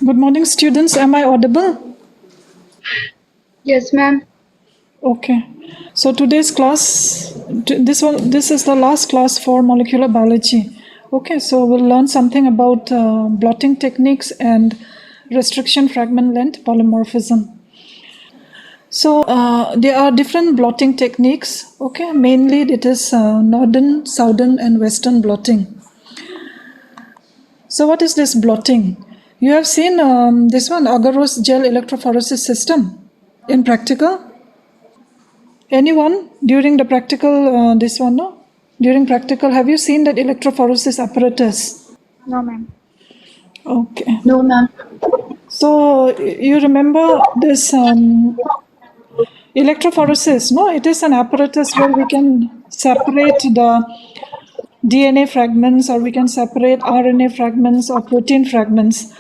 Good morning, students. Am I audible? Yes, ma'am. Okay. So today's class, this is the last class for molecular biology. Okay, so we'll learn something about blotting techniques and restriction fragment length polymorphism. So there are different blotting techniques. Okay, mainly it is northern, southern, and western blotting. So what is this blotting? You have seen this one, agarose gel electrophoresis system in practical. Anyone during the practical, this one, no? During practical, have you seen that electrophoresis apparatus? No, ma'am. Okay. No, ma'am. So you remember this electrophoresis, no? It is an apparatus where we can separate the DNA fragments or we can separate RNA fragments or protein fragments.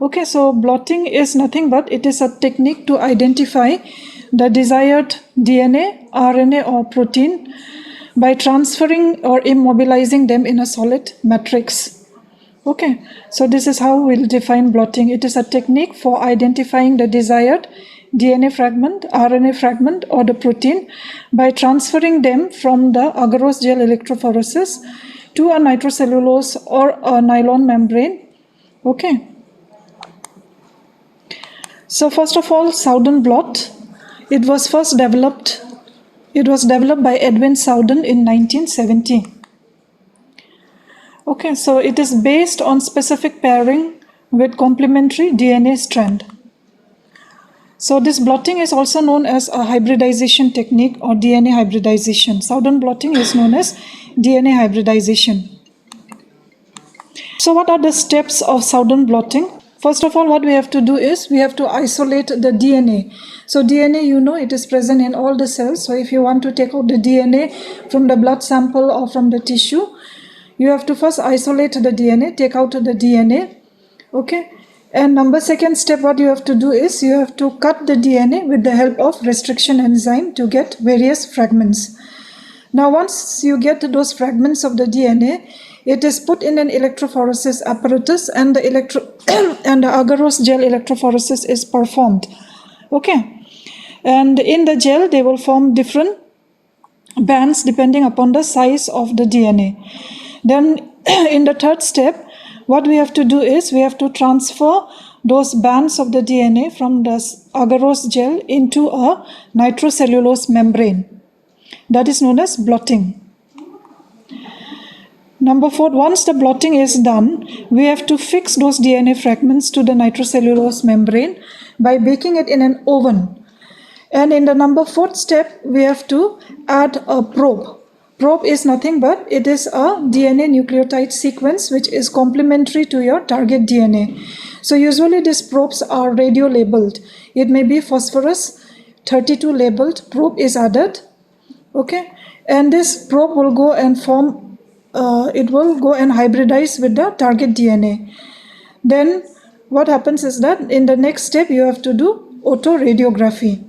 Okay, so blotting is nothing but it is a technique to identify the desired DNA, RNA, or protein by transferring or immobilizing them in a solid matrix. Okay, so this is how we'll define blotting. It is a technique for identifying the desired DNA fragment, RNA fragment, or the protein by transferring them from the agarose gel electrophoresis to a nitrocellulose or a nylon membrane. Okay. So first of all, Southern blot. It was developed by Edwin Southern in 1970. Okay, so it is based on specific pairing with complementary DNA strand. So this blotting is also known as a hybridization technique or DNA hybridization. Southern blotting is known as DNA hybridization. So what are the steps of Southern blotting? First of all, what we have to do is we have to isolate the DNA. So DNA, you know, it is present in all the cells. So if you want to take out the DNA from the blood sample or from the tissue, you have to first isolate the DNA, take out the DNA. Okay. And second step, what you have to do is you have to cut the DNA with the help of restriction enzyme to get various fragments. Now, once you get those fragments of the DNA, it is put in an electrophoresis apparatus and the agarose gel electrophoresis is performed. Okay. And in the gel, they will form different bands depending upon the size of the DNA. Then in the third step, what we have to do is we have to transfer those bands of the DNA from the agarose gel into a nitrocellulose membrane. That is known as blotting. Number 4, once the blotting is done, we have to fix those DNA fragments to the nitrocellulose membrane by baking it in an oven. And in the number 4th step, we have to add a probe. Probe is nothing but it is a DNA nucleotide sequence which is complementary to your target DNA. So usually these probes are radio labeled. It may be phosphorus 32 labeled probe is added. Okay, and this probe will go and form, it will go and hybridize with the target DNA. Then what happens is that in the next step you have to do autoradiography.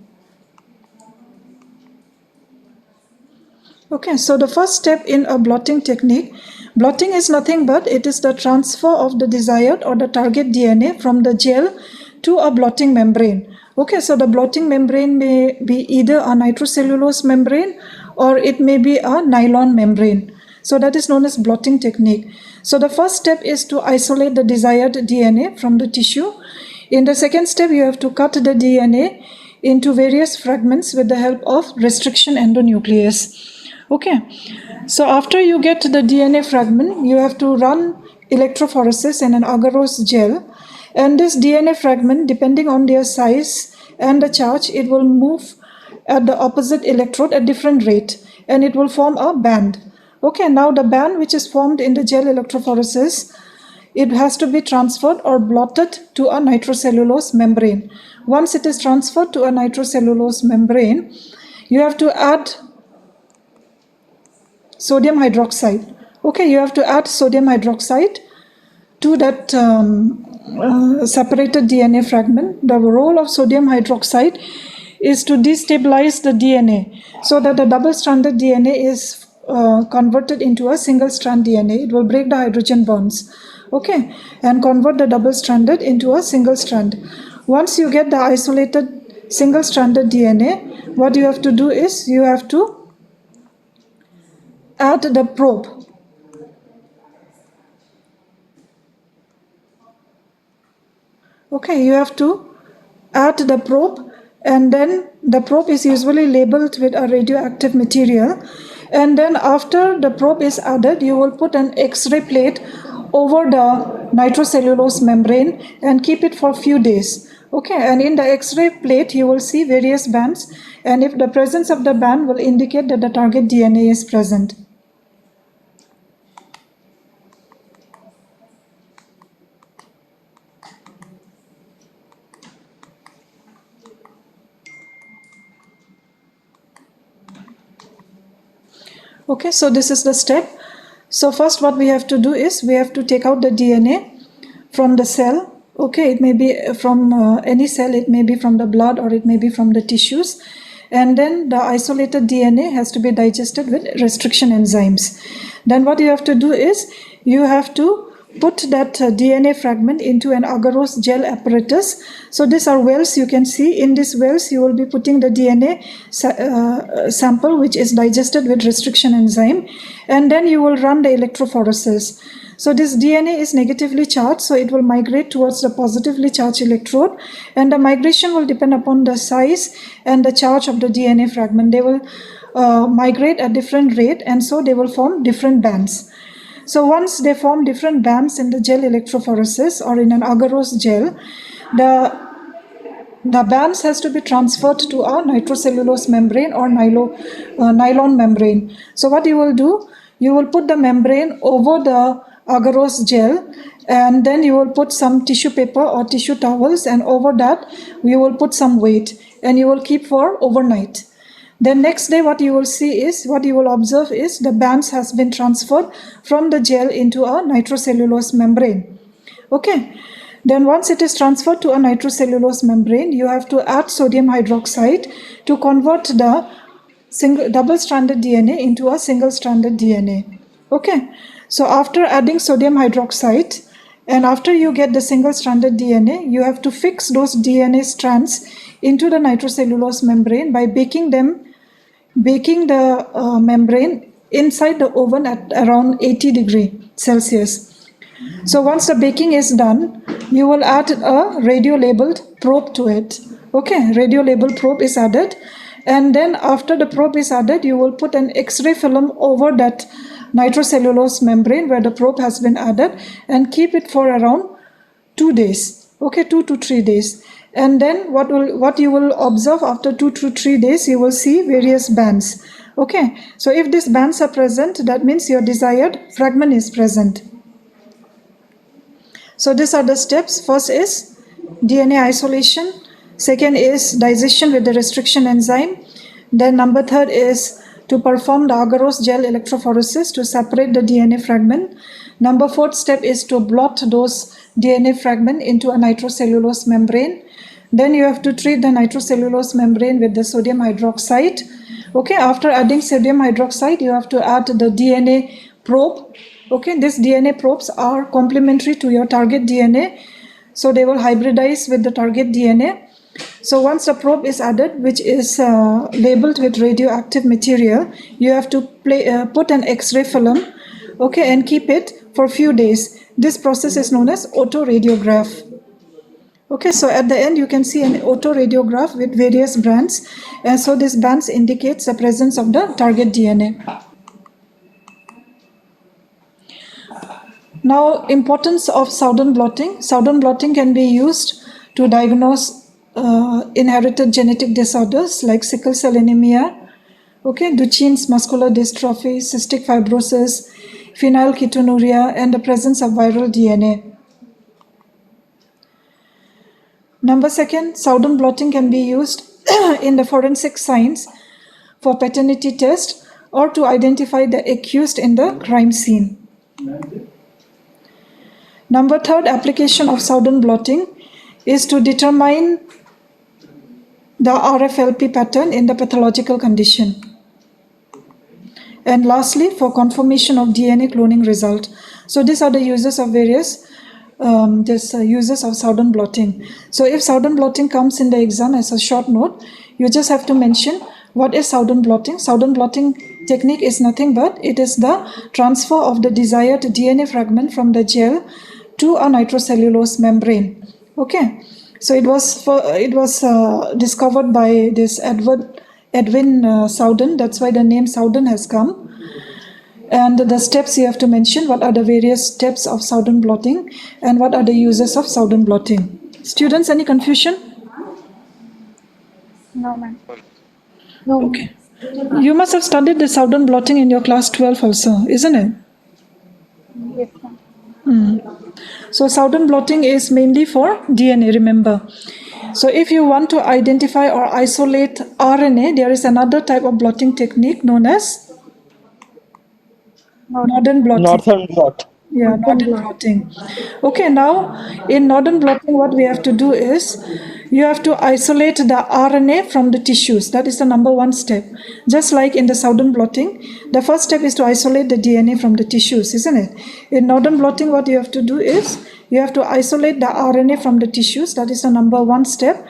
Okay, so the first step in a blotting technique, blotting is nothing but it is the transfer of the desired or the target DNA from the gel to a blotting membrane. Okay, so the blotting membrane may be either a nitrocellulose membrane or it may be a nylon membrane. So that is known as blotting technique. So the first step is to isolate the desired DNA from the tissue. In the second step, you have to cut the DNA into various fragments with the help of restriction endonuclease. Okay, so after you get the DNA fragment, you have to run electrophoresis in an agarose gel, and this DNA fragment, depending on their size and the charge, it will move at the opposite electrode at different rate, and it will form a band. Okay, now the band which is formed in the gel electrophoresis, it has to be transferred or blotted to a nitrocellulose membrane. Once it is transferred to a nitrocellulose membrane, you have to add sodium hydroxide. Okay, you have to add sodium hydroxide to that separated DNA fragment. The role of sodium hydroxide is to destabilize the DNA so that the double-stranded DNA is converted into a single strand DNA. It will break the hydrogen bonds, okay, and convert the double stranded into a single strand. Once you get the isolated single stranded DNA, what you have to do is you have to add the probe. Okay, you have to add the probe, and then the probe is usually labeled with a radioactive material, and then after the probe is added, you will put an X-ray plate over the nitrocellulose membrane and keep it for a few days. Okay, and in the X-ray plate you will see various bands, and if the presence of the band will indicate that the target DNA is present. Okay, so this is the step. So first what we have to do is we have to take out the DNA from the cell. Okay, it may be from any cell, it may be from the blood or it may be from the tissues. And then the isolated DNA has to be digested with restriction enzymes. Then what you have to do is you have to put that DNA fragment into an agarose gel apparatus. So these are wells you can see. In these wells you will be putting the DNA sample which is digested with restriction enzyme, and then you will run the electrophoresis. So this DNA is negatively charged, so it will migrate towards the positively charged electrode, and the migration will depend upon the size and the charge of the DNA fragment. They will migrate at different rate, and so they will form different bands. So once they form different bands in the gel electrophoresis or in an agarose gel, the bands has to be transferred to a nitrocellulose membrane or nylon membrane. So what you will do, you will put the membrane over the agarose gel, and then you will put some tissue paper or tissue towels, and over that you will put some weight, and you will keep for overnight. Then next day what you will observe is the bands has been transferred from the gel into a nitrocellulose membrane. Okay. Then once it is transferred to a nitrocellulose membrane, you have to add sodium hydroxide to convert the double-stranded DNA into a single-stranded DNA. Okay. So after adding sodium hydroxide and after you get the single-stranded DNA, you have to fix those DNA strands into the nitrocellulose membrane by baking the membrane inside the oven at around 80 degrees Celsius. So once the baking is done, you will add a radio-labeled probe to it. Okay, radio-labeled probe is added, and then after the probe is added, you will put an X-ray film over that nitrocellulose membrane where the probe has been added and keep it for around 2 days. Okay, 2 to 3 days. And then what you will observe after 2 to 3 days, you will see various bands. Okay, so if these bands are present, that means your desired fragment is present. So these are the steps. First is DNA isolation. Second is digestion with the restriction enzyme. Then number third is to perform the agarose gel electrophoresis to separate the DNA fragment. Number fourth step is to blot those DNA fragment into a nitrocellulose membrane. Then you have to treat the nitrocellulose membrane with the sodium hydroxide. Okay, after adding sodium hydroxide, you have to add the DNA probe. Okay, these DNA probes are complementary to your target DNA, so they will hybridize with the target DNA. So once the probe is added, which is labeled with radioactive material, you have to put an X-ray film, okay, and keep it for a few days. This process is known as autoradiograph. Okay, so at the end you can see an autoradiograph with various bands, and so these bands indicates the presence of the target DNA. Now, importance of Sowden blotting. Sowden blotting can be used to diagnose inherited genetic disorders like sickle cell anemia, okay, Duchenne's muscular dystrophy, cystic fibrosis, phenylketonuria, and the presence of viral DNA. Number second, Sowden blotting can be used in the forensic science for paternity test or to identify the accused in the crime scene. Number third application of Sowden blotting is to determine the RFLP pattern in the pathological condition. And lastly, for confirmation of DNA cloning result. So these are the uses of various uses of Southern blotting. So if Southern blotting comes in the exam as a short note, you just have to mention what is Southern blotting. Southern blotting technique is nothing but it is the transfer of the desired DNA fragment from the gel to a nitrocellulose membrane. Okay, so it was discovered by this Edwin Southern. That's why the name Southern has come. And the steps you have to mention, what are the various steps of Southern blotting and what are the uses of Southern blotting. Students, any confusion? No, ma'am. No. Okay. You must have studied the Southern blotting in your class 12 also, isn't it? Yes, ma'am. So Southern blotting is mainly for DNA, remember. So if you want to identify or isolate RNA, there is another type of blotting technique known as Northern blotting. Northern blot. Yeah, Northern blotting. Okay, now in Northern blotting, what we have to do is you have to isolate the RNA from the tissues. That is the number one step. Just like in the Southern blotting, the first step is to isolate the DNA from the tissues, isn't it? In Northern blotting, what you have to do is you have to isolate the RNA from the tissues. That is the number one step.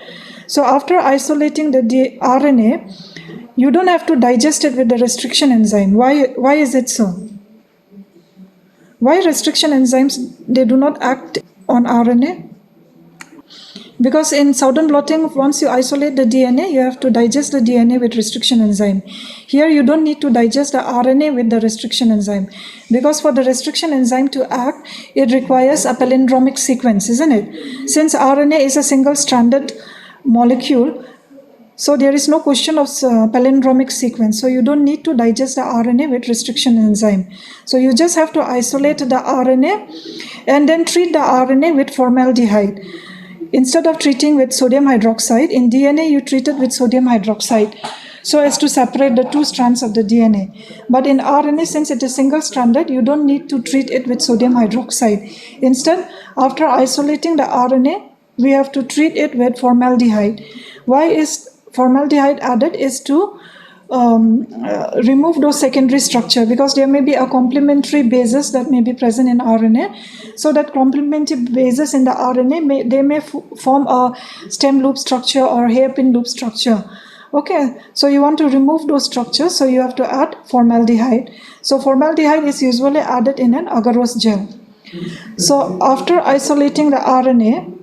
So after isolating the RNA, you don't have to digest it with the restriction enzyme. Why is it so? Why restriction enzymes, they do not act on RNA? Because in Southern blotting, once you isolate the DNA, you have to digest the DNA with restriction enzyme. Here you don't need to digest the RNA with the restriction enzyme. Because for the restriction enzyme to act, it requires a palindromic sequence, isn't it? Since RNA is a single-stranded molecule, so there is no question of palindromic sequence. So you don't need to digest the RNA with restriction enzyme. So you just have to isolate the RNA and then treat the RNA with formaldehyde. Instead of treating with sodium hydroxide, in DNA you treat it with sodium hydroxide so as to separate the two strands of the DNA. But in RNA, since it is single-stranded, you don't need to treat it with sodium hydroxide. Instead, after isolating the RNA, we have to treat it with formaldehyde. Why is formaldehyde added? Is to remove those secondary structure, because there may be a complementary bases that may be present in RNA. So that complementary bases in the RNA may form a stem loop structure or hairpin loop structure. Okay, so you want to remove those structures, so you have to add formaldehyde. So formaldehyde is usually added in an agarose gel. So after isolating the RNA,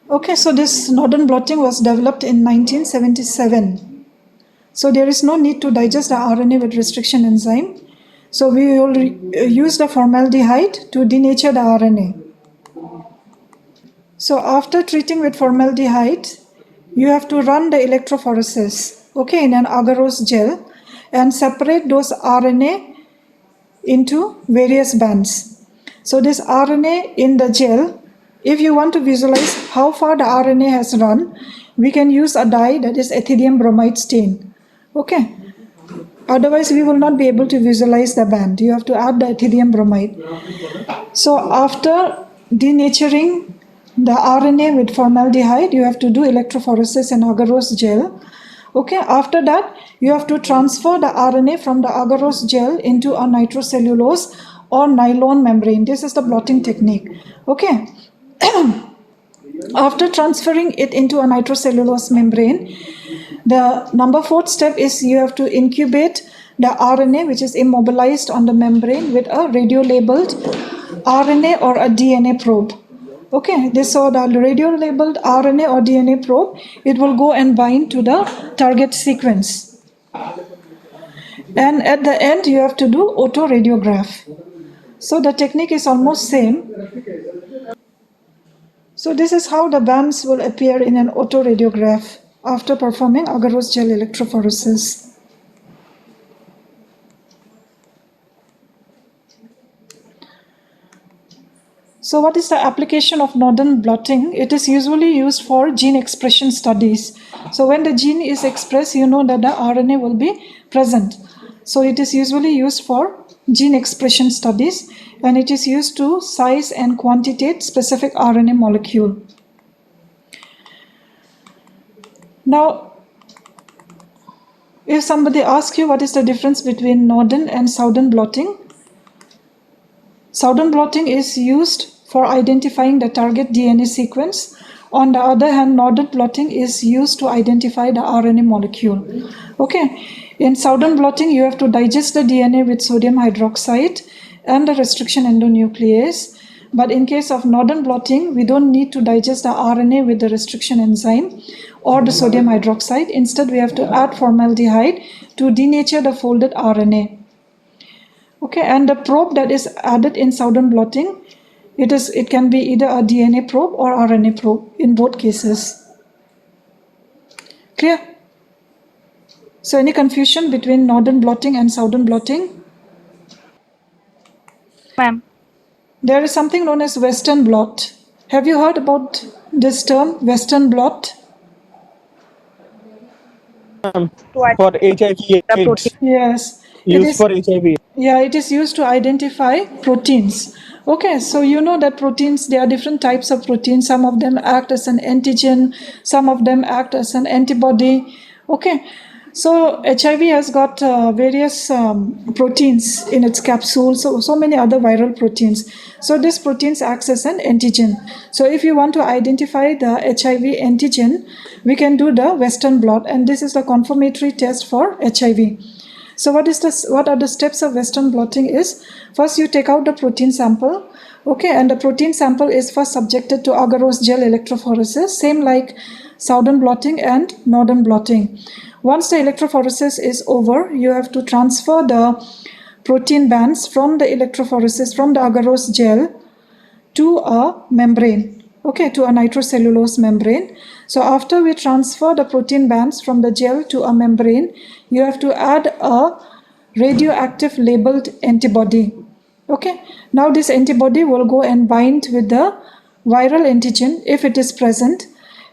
okay, so this Northern blotting was developed in 1977. So there is no need to digest the RNA with restriction enzyme. So we will use the formaldehyde to denature the RNA. So after treating with formaldehyde, you have to run the electrophoresis, okay, in an agarose gel and separate those RNA into various bands. So this RNA in the gel, if you want to visualize how far the RNA has run, we can use a dye that is ethidium bromide stain. Okay. Otherwise, we will not be able to visualize the band. You have to add the ethidium bromide. So after denaturing the RNA with formaldehyde, you have to do electrophoresis in agarose gel. Okay. After that, you have to transfer the RNA from the agarose gel into a nitrocellulose or nylon membrane. This is the blotting technique. Okay. After transferring it into a nitrocellulose membrane, the number 4th step is you have to incubate the RNA, which is immobilized on the membrane, with a radio-labeled RNA or a DNA probe. Okay, so the radio-labeled RNA or DNA probe, it will go and bind to the target sequence. And at the end, you have to do autoradiograph. So the technique is almost same. So this is how the bands will appear in an autoradiograph after performing agarose gel electrophoresis. So what is the application of Northern blotting? It is usually used for gene expression studies. So when the gene is expressed, you know that the RNA will be present. So it is usually used for gene expression studies, and it is used to size and quantitate specific RNA molecule. Now, If somebody asks you what is the difference between northern and southern blotting is used for identifying the target DNA sequence. On the other hand, northern blotting is used to identify the RNA molecule. Okay, in southern blotting, you have to digest the DNA with sodium hydroxide and the restriction endonuclease. But in case of northern blotting, we don't need to digest the RNA with the restriction enzyme or the sodium hydroxide. Instead, we have to add formaldehyde to denature the folded RNA. Okay, and the probe that is added in southern blotting, it can be either a DNA probe or RNA probe in both cases. Clear? So any confusion between northern blotting and southern blotting? Ma'am. There is something known as western blot. Have you heard about this term, western blot? For HIV/AIDS, Yes. used for HIV. Yeah, it is used to identify proteins. Okay, so you know that proteins, there are different types of proteins. Some of them act as an antigen, some of them act as an antibody. Okay, so HIV has got various proteins in its capsule, so many other viral proteins. So these proteins acts as an antigen. So if you want to identify the HIV antigen, we can do the western blot, and this is the confirmatory test for HIV. So what are the steps of western blotting is, first you take out the protein sample, okay, and the protein sample is first subjected to agarose gel electrophoresis, same like southern blotting and northern blotting. Once the electrophoresis is over, you have to transfer the protein bands from the electrophoresis, from the agarose gel to a membrane, okay, to a nitrocellulose membrane. So after we transfer the protein bands from the gel to a membrane, you have to add a radioactive labeled antibody. Okay, now this antibody will go and bind with the viral antigen if it is present,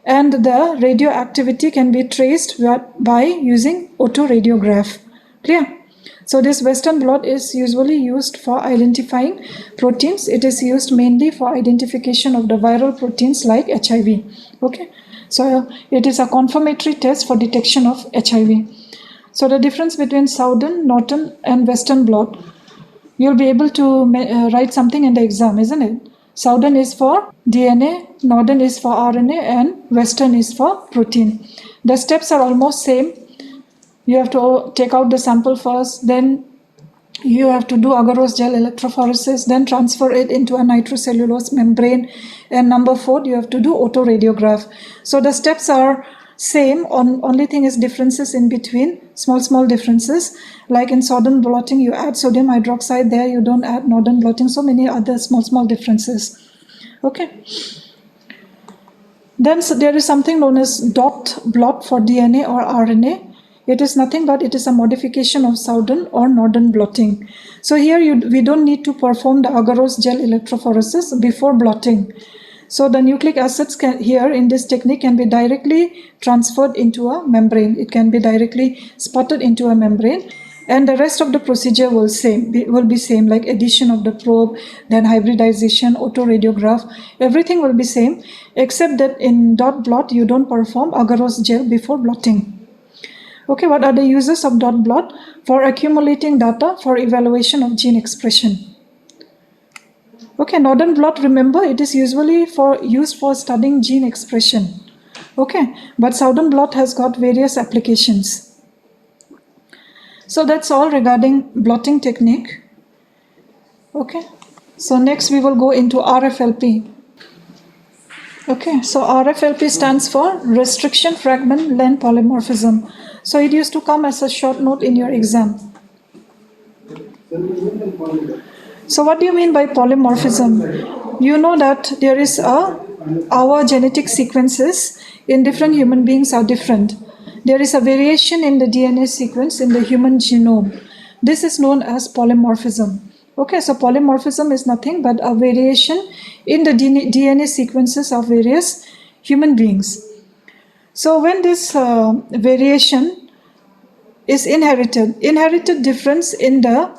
and the radioactivity can be traced by using autoradiograph. Clear? So this western blot is usually used for identifying proteins. It is used mainly for identification of the viral proteins like HIV. Okay, so it is a confirmatory test for detection of HIV. So the difference between southern, northern and western blot, you'll be able to write something in the exam, isn't it? Southern is for DNA, northern is for RNA, and western is for protein. The steps are almost same. You have to take out the sample first, then you have to do agarose gel electrophoresis, then transfer it into a nitrocellulose membrane, and number 4, you have to do autoradiograph. So the steps are same, only thing is differences in between, small differences. Like in southern blotting, you add sodium hydroxide, there you don't add northern blotting, so many other small differences. Okay. Then there is something known as dot blot for DNA or RNA. It is nothing but it is a modification of southern or northern blotting. So here we don't need to perform the agarose gel electrophoresis before blotting. So the nucleic acids here in this technique can be directly transferred into a membrane. It can be directly spotted into a membrane, and the rest of the procedure will be same, like addition of the probe, then hybridization, autoradiograph, everything will be same, except that in dot blot you don't perform agarose gel before blotting. Okay, what are the uses of dot blot? For accumulating data for evaluation of gene expression. Okay, northern blot, remember, it is usually used for studying gene expression. Okay, but southern blot has got various applications. So that's all regarding blotting technique. Okay, so next we will go into RFLP. Okay, so RFLP stands for Restriction Fragment Length Polymorphism. So it used to come as a short note in your exam. So what do you mean by polymorphism? You know that there is our genetic sequences in different human beings are different. There is a variation in the DNA sequence in the human genome. This is known as polymorphism. Okay, so polymorphism is nothing but a variation in the DNA sequences of various human beings. So when this variation is inherited difference in the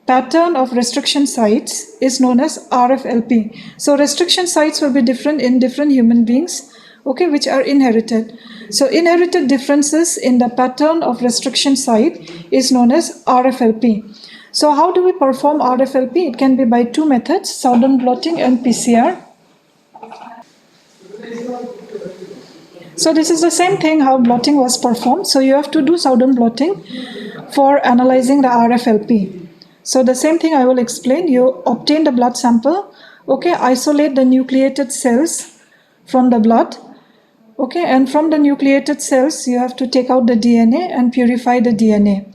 pattern of restriction sites is known as RFLP. So restriction sites will be different in different human beings, okay, which are inherited. So inherited differences in the pattern of restriction site is known as RFLP. So how do we perform RFLP? It can be by two methods, Southern blotting and PCR. So this is the same thing how blotting was performed. So you have to do Southern blotting for analyzing the RFLP. So the same thing I will explain. You obtain the blood sample, okay, isolate the nucleated cells from the blood, okay, and from the nucleated cells you have to take out the DNA and purify the DNA.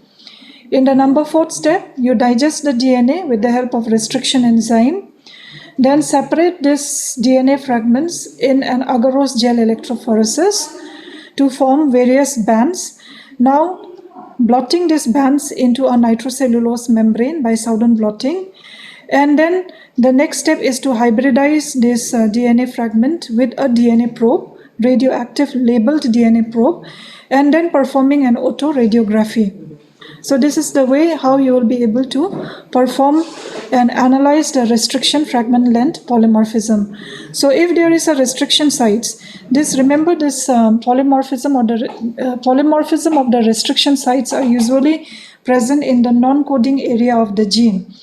In the number 4th step, you digest the DNA with the help of restriction enzyme. Then separate this DNA fragments in an agarose gel electrophoresis to form various bands. Now, blotting these bands into a nitrocellulose membrane by Southern blotting. And then the next step is to hybridize this DNA fragment with a DNA probe, radioactive labeled DNA probe, and then performing an autoradiography. So this is the way how you will be able to perform and analyze the restriction fragment length polymorphism. So if there is a restriction sites, remember this polymorphism of the restriction sites are usually present in the non-coding area of the gene.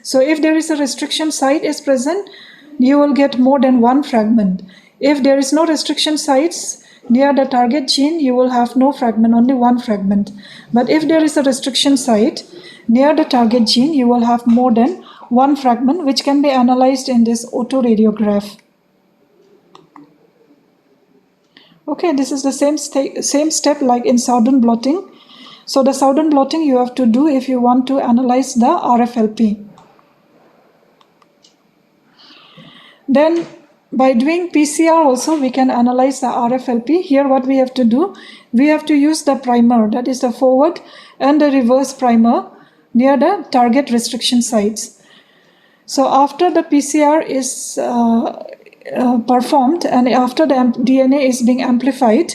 So if there is a restriction site is present, you will get more than one fragment. If there is no restriction sites near the target gene, you will have no fragment, only one fragment. But if there is a restriction site near the target gene, you will have more than one fragment, which can be analyzed in this autoradiograph. Okay, this is the same step like in Southern blotting. So the Southern blotting you have to do if you want to analyze the RFLP. Then by doing PCR also we can analyze the RFLP. Here what we have to do, we have to use the primer, that is the forward and the reverse primer near the target restriction sites. So after the PCR is performed and after the DNA is being amplified,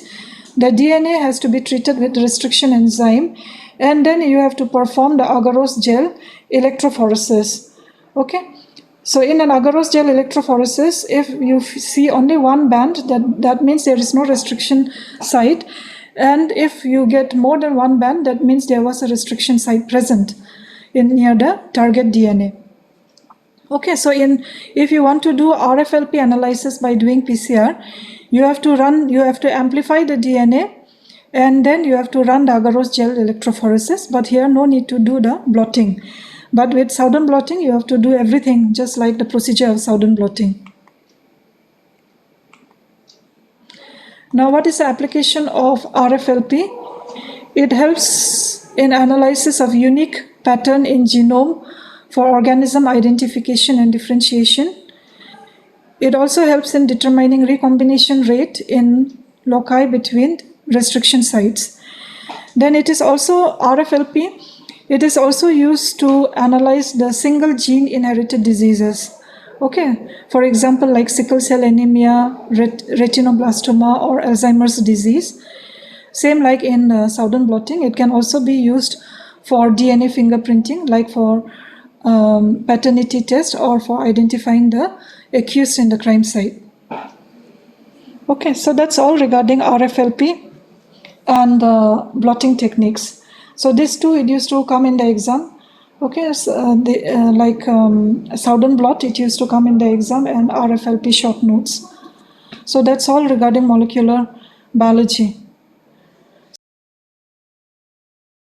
the DNA has to be treated with restriction enzyme, and then you have to perform the agarose gel electrophoresis. Okay. So in an agarose gel electrophoresis, if you see only one band, that means there is no restriction site. And if you get more than one band, that means there was a restriction site present near the target DNA. Okay, so if you want to do RFLP analysis by doing PCR, you have to amplify the DNA, and then you have to run the agarose gel electrophoresis. But here no need to do the blotting. But with Southern blotting, you have to do everything just like the procedure of Southern blotting. Now, what is the application of RFLP? It helps in analysis of unique pattern in genome for organism identification and differentiation. It also helps in determining recombination rate in loci between restriction sites. Then it is also RFLP. It is also used to analyze the single gene inherited diseases. Okay, for example, like sickle cell anemia, retinoblastoma, or Alzheimer's disease. Same like in Southern blotting, it can also be used for DNA fingerprinting, like for paternity test or for identifying the accused in the crime site. Okay, so that's all regarding RFLP and blotting techniques. So these two, it used to come in the exam. Okay, so Southern blot, it used to come in the exam, and RFLP short notes. So that's all regarding molecular biology.